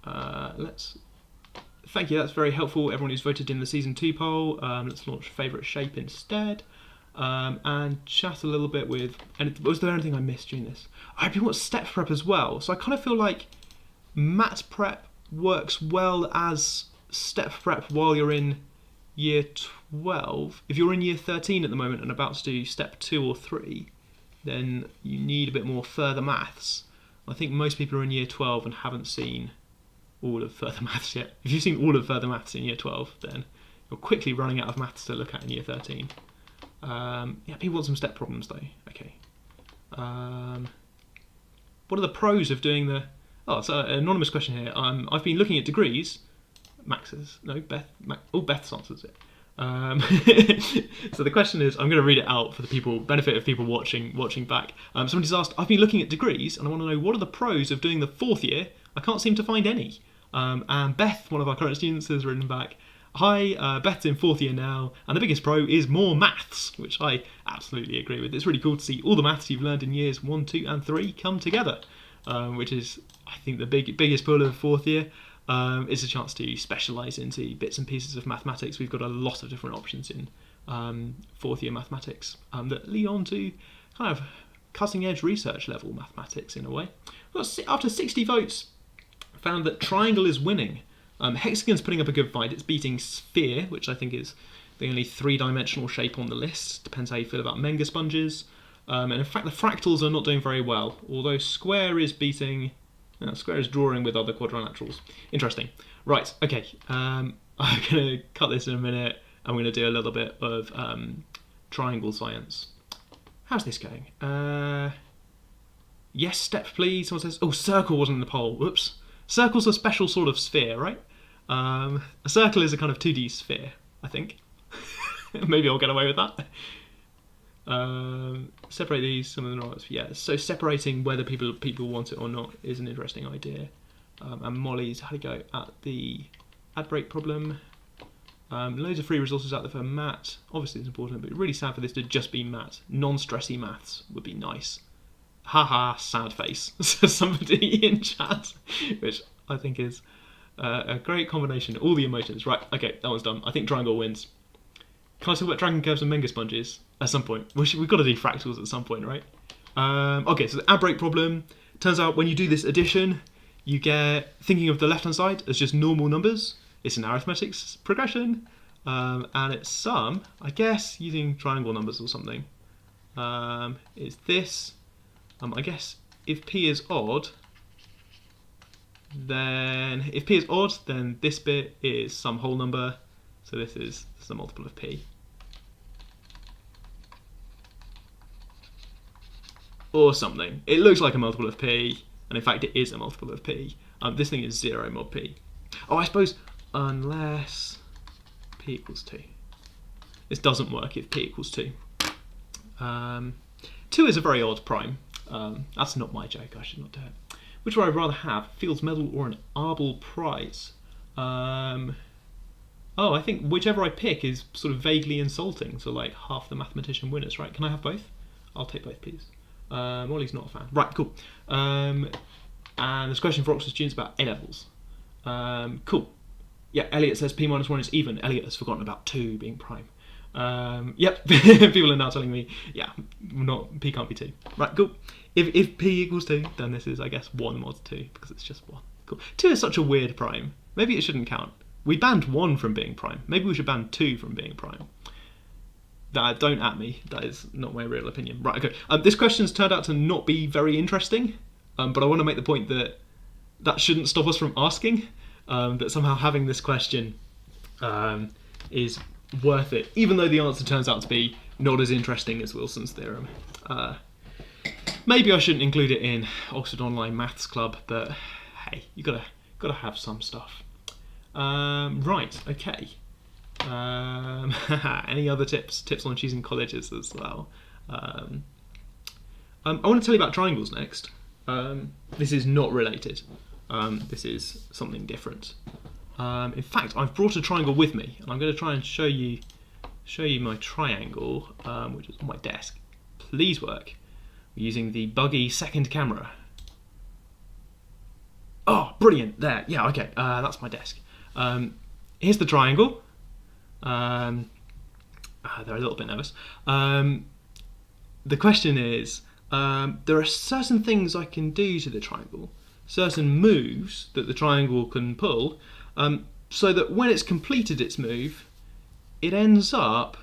Thank you, that's very helpful. Everyone who's voted in the Season 2 poll. Let's launch favourite shape instead. And chat a little bit with... And was there anything I missed during this? People want step prep as well. So I kind of feel like mat prep works well as step prep while you're in year 12. If you're in year 13 at the moment and about to do step 2 or 3, then you need a bit more further maths. I think most people are in year 12 and haven't seen all of further maths yet. If you've seen all of further maths in year 12, then you're quickly running out of maths to look at in year 13. Yeah, people want some step problems though. Okay. What are the pros of doing the... Oh, so an anonymous question here. I've been looking at degrees. Max's. No, Beth. Beth's answers it. So the question is, I'm going to read it out for the benefit of people watching back. Somebody's asked, I've been looking at degrees and I want to know what are the pros of doing the 4th year? I can't seem to find any. And Beth, one of our current students, has written back, hi, Beth's in 4th year now, and the biggest pro is more maths, which I absolutely agree with. It's really cool to see all the maths you've learned in years 1, 2 and 3 come together, which is, I think, the biggest pull of 4th year. Is a chance to specialise into bits and pieces of mathematics. We've got a lot of different options in 4th year mathematics that lead on to kind of cutting edge research level mathematics in a way. After 60 votes, found that triangle is winning. Hexagon's putting up a good fight. It's beating sphere, which I think is the only 3-dimensional shape on the list. Depends how you feel about Menga sponges. And in fact, the fractals are not doing very well, although square is beating... square is drawing with other quadrilaterals. Interesting. Right, okay. I'm going to cut this in a minute. I'm going to do a little bit of triangle science. How's this going? Yes, step please. Someone says, oh, circle wasn't in the poll. Whoops. Circle's a special sort of sphere, right? A circle is a kind of 2D sphere, I think. Maybe I'll get away with that. Separate these, some of the not. Yeah, so separating whether people want it or not is an interesting idea. And Molly's had a go at the ad break problem. Loads of free resources out there for math. Obviously it's important, but really sad for this to just be math. Non-stressy maths would be nice. Haha, sad face, says somebody in chat, which I think is a great combination. All the emotions. Right, okay, that one's done. I think triangle wins. Can I talk about dragon curves and Menga sponges at some point? We've got to do fractals at some point, right? Okay, so the ad break problem. Turns out when you do this addition, you get, thinking of the left-hand side as just normal numbers. It's an arithmetic progression. And its sum, I guess, using triangle numbers or something, is this. I guess if p is odd, then this bit is some whole number. So this is a multiple of p. Or something. It looks like a multiple of p, and in fact it is a multiple of p. This thing is 0 mod p. Oh, I suppose unless p equals 2. This doesn't work if p equals 2. 2 is a very odd prime. That's not my joke, I should not do it. Which would I rather have, Fields Medal or an Arbel Prize? Oh, I think whichever I pick is sort of vaguely insulting, so like half the mathematician winners, right? Can I have both? I'll take both, please. Molly's not a fan. Right, cool. And there's a question for Oxford students about A-levels. Cool. Yeah, Elliot says P-1 is even. Elliot has forgotten about 2 being prime. Yep, people are now telling me, yeah, P can't be 2. Right, cool. If P equals 2, then this is, I guess, 1 mod 2, because it's just 1. Cool. 2 is such a weird prime. Maybe it shouldn't count. We banned 1 from being prime. Maybe we should ban 2 from being prime. Don't at me. That is not my real opinion. Right, okay. This question's turned out to not be very interesting, but I want to make the point that that shouldn't stop us from asking, that somehow having this question is worth it, even though the answer turns out to be not as interesting as Wilson's theorem. Maybe I shouldn't include it in Oxford Online Maths Club, but hey, you gotta have some stuff. Right, okay. Any other tips on choosing colleges as well? I want to tell you about triangles next. This is not related. This is something different. In fact, I've brought a triangle with me, and I'm going to try and show you my triangle, which is on my desk. Please work. We're using the buggy second camera. Oh, brilliant! There, yeah, okay. That's my desk. Here's the triangle. They're a little bit nervous. The question is, there are certain things I can do to the triangle, certain moves that the triangle can pull, so that when it's completed its move, it ends up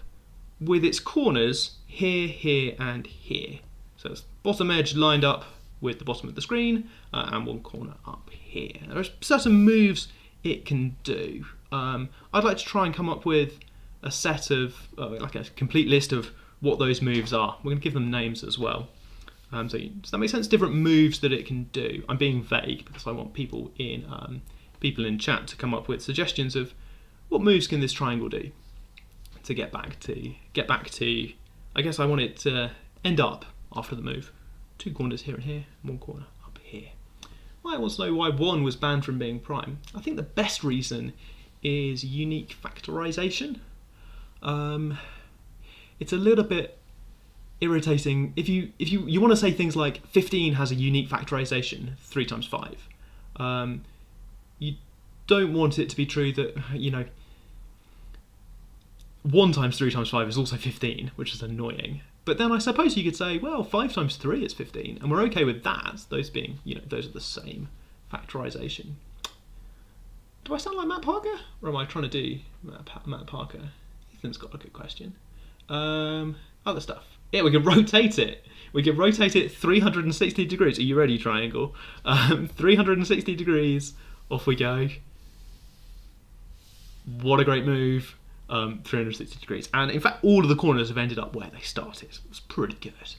with its corners here, here, and here. So it's bottom edge lined up with the bottom of the screen, and one corner up here. There are certain moves it can do. I'd like to try and come up with a set of, like a complete list of what those moves are. We're going to give them names as well. So does that make sense? Different moves that it can do. I'm being vague because I want people in chat to come up with suggestions of what moves can this triangle do to get back to. I guess I want it to end up after the move. 2 corners here and here, 1 corner up here. I want to know why 1 was banned from being prime. I think the best reason is unique factorization. It's a little bit irritating if you want to say things like 15 has a unique factorization 3 times 5. You don't want it to be true that 1 times 3 times 5 is also 15, which is annoying. But then I suppose you could say, well, 5 times 3 is 15, and we're okay with that. Those being, those are the same factorization. Do I sound like Matt Parker, or am I trying to do Matt Parker? Ethan's got a good question. Other stuff. Yeah, we can rotate it. We can rotate it 360 degrees. Are you ready, triangle? 360 degrees. Off we go. What a great move. 360 degrees. And in fact, all of the corners have ended up where they started. It was pretty good.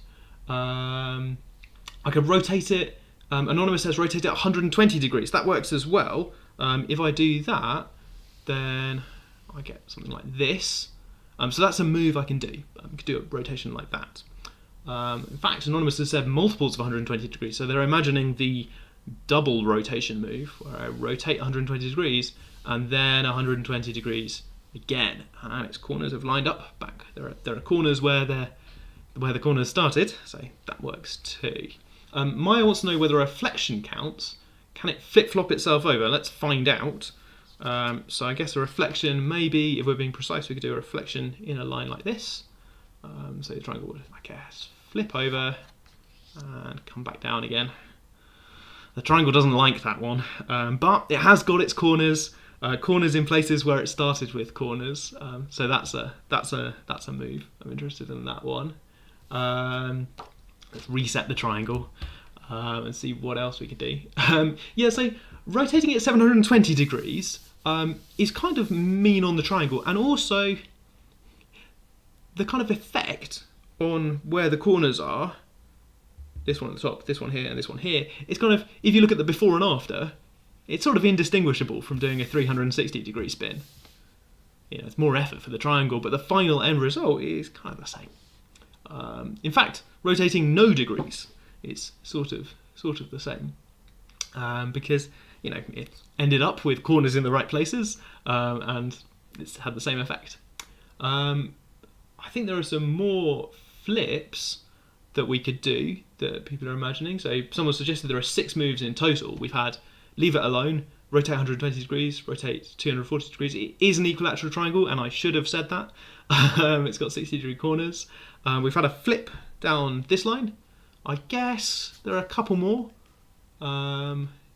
I could rotate it. Anonymous says rotate it 120 degrees. That works as well. If I do that, then I get something like this. So that's a move I can do. I can do a rotation like that. In fact, Anonymous has said multiples of 120 degrees, so they're imagining the double rotation move, where I rotate 120 degrees and then 120 degrees again, and its corners have lined up back. There are corners where the corners started, so that works too. Maya wants to know whether a flexion counts. Can it flip-flop itself over? Let's find out. So I guess a reflection, maybe, if we're being precise, we could do a reflection in a line like this. So the triangle would, I guess, flip over and come back down again. The triangle doesn't like that one, but it has got its corners. Corners in places where it started with corners. So that's a move. I'm interested in that one. Let's reset the triangle and see what else we could do. Yeah, so rotating it 720 degrees is kind of mean on the triangle, and also the kind of effect on where the corners are, this one at the top, this one here, and this one here, it's kind of, if you look at the before and after, it's sort of indistinguishable from doing a 360 degree spin. It's more effort for the triangle, but the final end result is kind of the same. In fact, rotating no degrees is sort of the same, because it ended up with corners in the right places, and it's had the same effect. I think there are some more flips that we could do that people are imagining. So someone suggested there are 6 moves in total. We've had leave it alone, rotate 120 degrees, rotate 240 degrees. It is an equilateral triangle, and I should have said that. It's got 60 degree corners. We've had a flip down this line. I guess there are a couple more.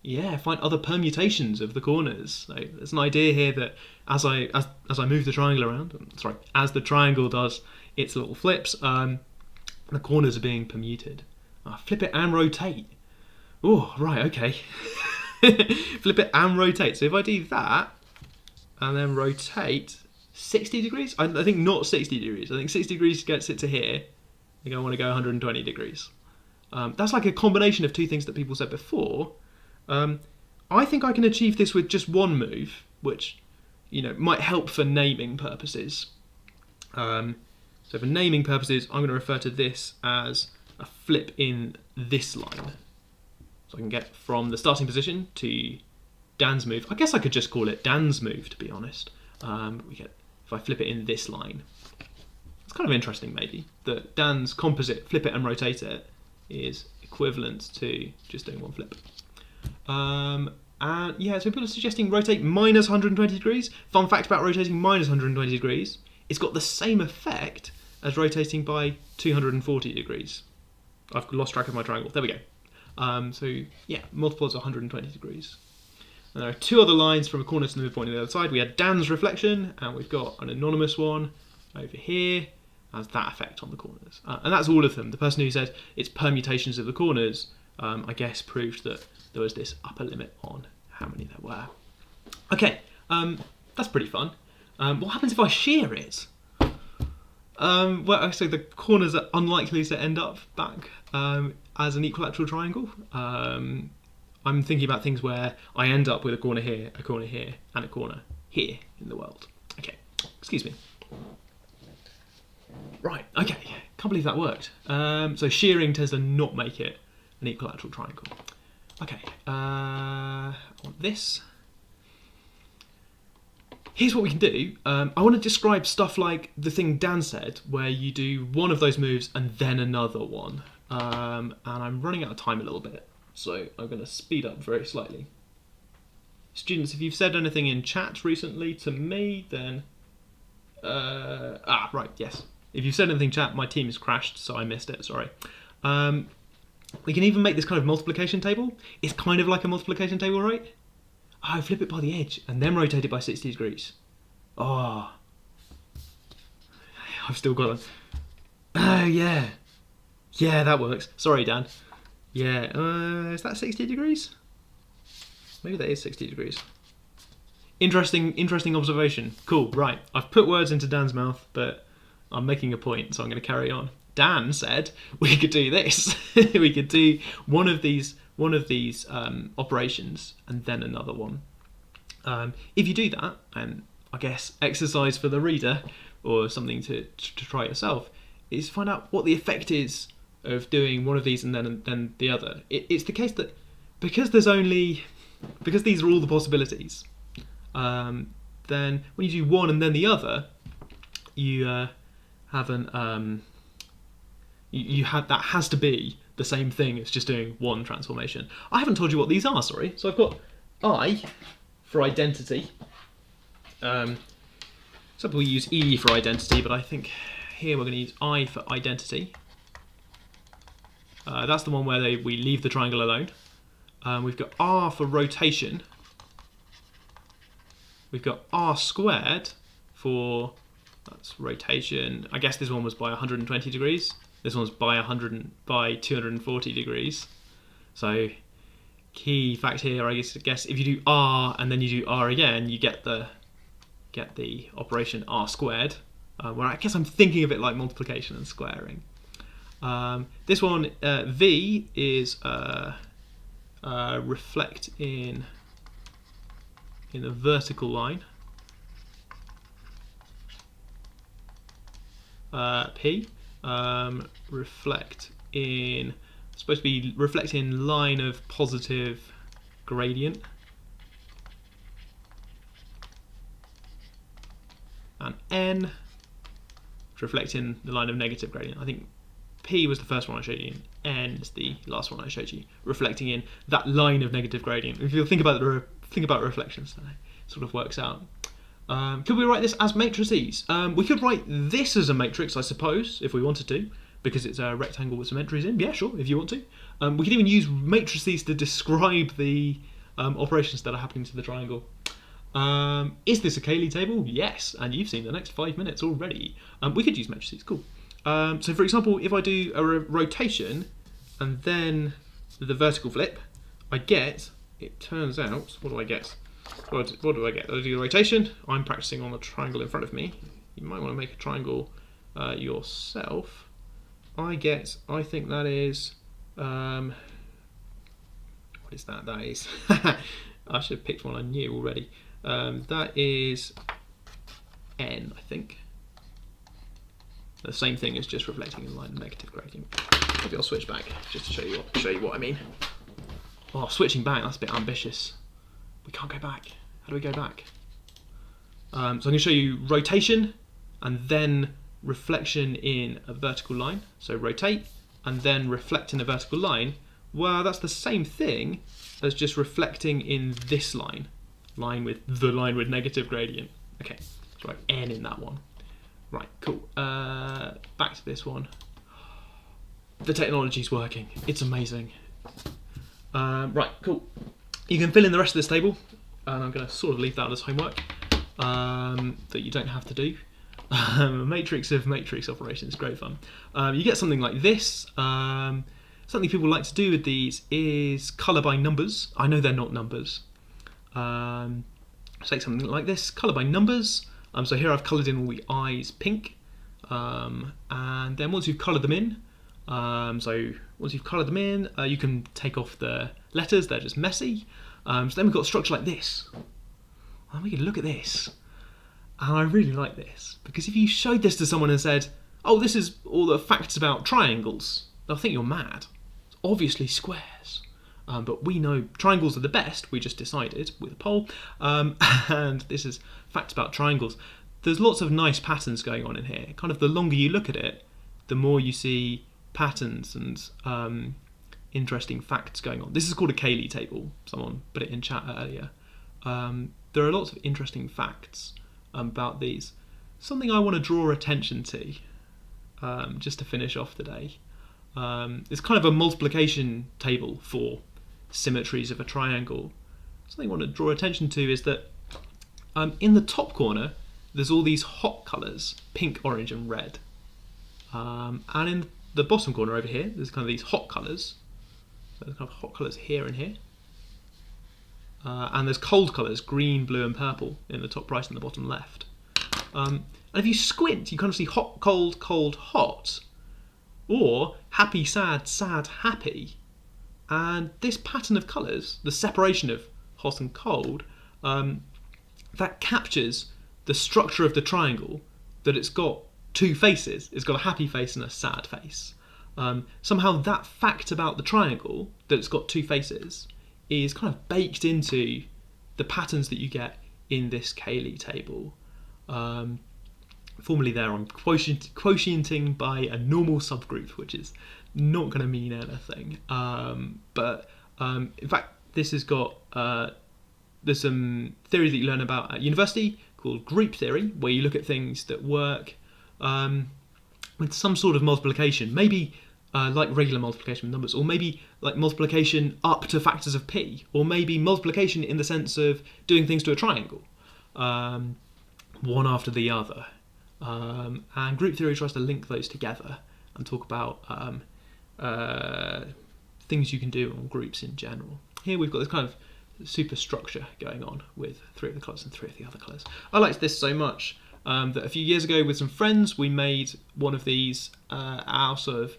Yeah, find other permutations of the corners. So there's an idea here that as I move the triangle around, as the triangle does its little flips, the corners are being permuted. Flip it and rotate. Oh, right, okay. Flip it and rotate. So if I do that and then rotate 60 degrees? I think not 60 degrees. I think 60 degrees gets it to here. I think I want to go 120 degrees. That's like a combination of two things that people said before. I think I can achieve this with just one move, which might help for naming purposes. So for naming purposes, I'm going to refer to this as a flip in this line. So I can get from the starting position to Dan's move. I guess I could just call it Dan's move, to be honest. We get if I flip it in this line. It's kind of interesting, maybe, that Dan's composite, flip it and rotate it, is equivalent to just doing one flip. And yeah, so people are suggesting rotate minus 120 degrees. Fun fact about rotating minus 120 degrees, it's got the same effect as rotating by 240 degrees. I've lost track of my triangle. There we go. So yeah, multiples of 120 degrees. And there are two other lines from a corner to the midpoint on the other side. We had Dan's reflection, and we've got an anonymous one over here. Has that effect on the corners. And that's all of them. The person who said it's permutations of the corners, I guess, proved that there was this upper limit on how many there were. Okay, that's pretty fun. What happens if I shear it? Well, actually, the corners are unlikely to end up back as an equilateral triangle. I'm thinking about things where I end up with a corner here, and a corner here in the world. Okay, excuse me. Right, okay, can't believe that worked. So shearing tends to not make it an equilateral triangle. Okay, I want this. Here's what we can do. I want to describe stuff like the thing Dan said, where you do one of those moves and then another one. And I'm running out of time a little bit, so I'm going to speed up very slightly. Students, if you've said anything in chat recently to me, then... right, yes. If you've said anything in chat, my team has crashed, so I missed it, sorry. We can even make this kind of multiplication table. It's kind of like a multiplication table, right? Oh, flip it by the edge and then rotate it by 60 degrees. Oh. I've still got it. Oh, yeah. Yeah, that works. Sorry, Dan. Yeah, is that 60 degrees? Maybe that is 60 degrees. Interesting observation. Cool, right. I've put words into Dan's mouth, but I'm making a point, so I'm going to carry on. Dan said we could do this. We could do one of these operations and then another one. If you do that, and I guess exercise for the reader or something to try yourself, is find out what the effect is of doing one of these and then the other. It's the case that because these are all the possibilities, then when you do one and then the other, you that has to be the same thing as just doing one transformation. I haven't told you what these are, sorry. So I've got I for identity. Some people use E for identity, but I think here we're going to use I for identity. That's the one where we leave the triangle alone. We've got R for rotation. We've got R squared for, that's rotation. I guess this one was by 120 degrees. This one's by 240 degrees. So key fact here, I guess if you do R and then you do R again, you get the operation R squared. Where I guess I'm thinking of it like multiplication and squaring. This one, V, is reflect in a vertical line. P, reflect in, supposed to be reflect in line of positive gradient. And N, reflect in the line of negative gradient. I think P was the first one I showed you, and N is the last one I showed you, reflecting in that line of negative gradient. If you think about reflections, then it sort of works out. Could we write this as matrices? We could write this as a matrix, I suppose, if we wanted to, because it's a rectangle with some entries in. Yeah, sure, if you want to. We could even use matrices to describe the operations that are happening to the triangle. Is this a Cayley table? Yes, and you've seen the next 5 minutes already. We could use matrices, cool. So for example, if I do a rotation and then the vertical flip, I get, it turns out, what do I get? What do I get? I do the rotation. I'm practicing on the triangle in front of me. You might want to make a triangle yourself. I think that is, what is that? That is, I should have picked one I knew already. That is N, I think. The same thing as just reflecting in line negative gradient. Maybe I'll switch back just to show you what I mean. Oh, switching back, that's a bit ambitious. We can't go back. How do we go back? So I'm going to show you rotation and then reflection in a vertical line. So rotate and then reflect in a vertical line. Well, that's the same thing as just reflecting in this line with negative gradient. Okay, so I have N in that one. Right, cool. Back to this one. The technology's working. It's amazing. Right, cool. You can fill in the rest of this table, and I'm going to sort of leave that as homework that you don't have to do. A matrix of matrix operations, great fun. You get something like this. Something people like to do with these is colour by numbers. I know they're not numbers. Take something like this, colour by numbers. So here I've coloured in all the eyes pink, and then once you've coloured them in, you can take off the letters, they're just messy. So then we've got a structure like this. And we can look at this. And I really like this, because if you showed this to someone and said, oh, this is all the facts about triangles, they'll think you're mad. It's obviously squares. But we know triangles are the best, we just decided with a poll, and this is facts about triangles. There's lots of nice patterns going on in here. Kind of the longer you look at it, the more you see patterns and interesting facts going on. This is called a Cayley table, someone put it in chat earlier. There are lots of interesting facts about these. Something I want to draw attention to, just to finish off today. It's kind of a multiplication table for symmetries of a triangle. Something I want to draw attention to is that in the top corner there's all these hot colours, pink, orange and red, and in the bottom corner over here there's kind of these hot colours. So there's kind of hot colours here and here, and there's cold colours, green, blue and purple in the top right and the bottom left. And if you squint you kind of see hot, cold, cold, hot, or happy, sad, sad, happy. And this pattern of colours, the separation of hot and cold, that captures the structure of the triangle, that it's got two faces. It's got a happy face and a sad face. Somehow that fact about the triangle, that it's got two faces, is kind of baked into the patterns that you get in this Cayley table. Formally there I'm quotienting by a normal subgroup, which is not going to mean anything. But in fact, this has got there's some theory that you learn about at university called group theory, where you look at things that work with some sort of multiplication, maybe like regular multiplication with numbers, or maybe like multiplication up to factors of p, or maybe multiplication in the sense of doing things to a triangle, one after the other. And group theory tries to link those together and talk about things you can do on groups in general. Here we've got this kind of super structure going on with 3 of the colours and 3 of the other colours. I liked this so much that a few years ago with some friends we made one of these out of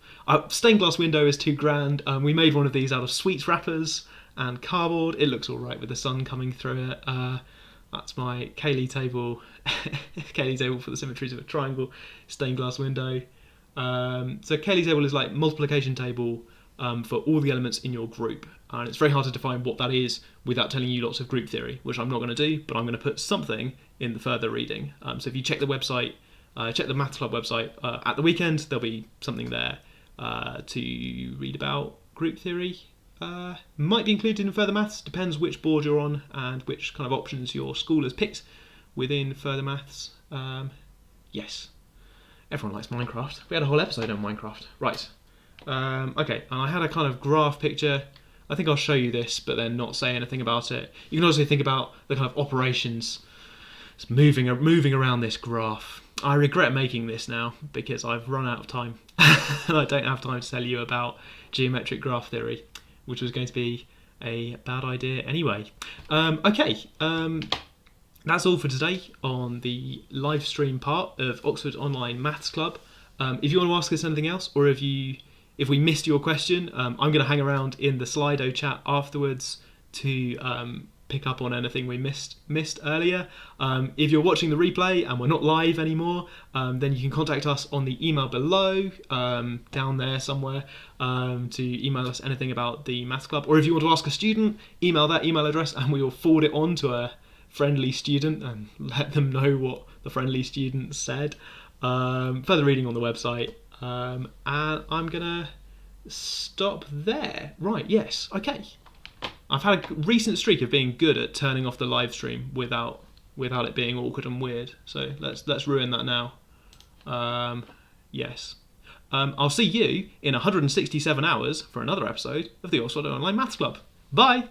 stained glass window is too grand. We made one of these out of sweets wrappers and cardboard. It looks all right with the sun coming through it. That's my Cayley table, Cayley table for the symmetries of a triangle, stained glass window. So Cayley table is like multiplication table for all the elements in your group, and it's very hard to define what that is without telling you lots of group theory, which I'm not going to do, but I'm going to put something in the further reading. So if you check the website, check the Maths Club website at the weekend, there'll be something there to read about group theory. Might be included in further maths, depends which board you're on and which kind of options your school has picked within further maths. Yes, everyone likes Minecraft. We had a whole episode on Minecraft. Right, okay, and I had a kind of graph picture. I think I'll show you this, but then not say anything about it. You can also think about the kind of operations moving around this graph. I regret making this now because I've run out of time and I don't have time to tell you about geometric graph theory, which was going to be a bad idea anyway. That's all for today on the live stream part of Oxford Online Maths Club. If you want to ask us anything else, or if we missed your question, I'm going to hang around in the Slido chat afterwards to pick up on anything we missed earlier. If you're watching the replay and we're not live anymore, then you can contact us on the email below, down there somewhere, to email us anything about the Maths Club. Or if you want to ask a student, email that email address and we will forward it on to a friendly student and let them know what the friendly student said. Further reading on the website. And I'm gonna stop there. Right, yes, okay. I've had a recent streak of being good at turning off the live stream without it being awkward and weird. So let's ruin that now. Yes. I'll see you in 167 hours for another episode of the Oxford Online Maths Club. Bye!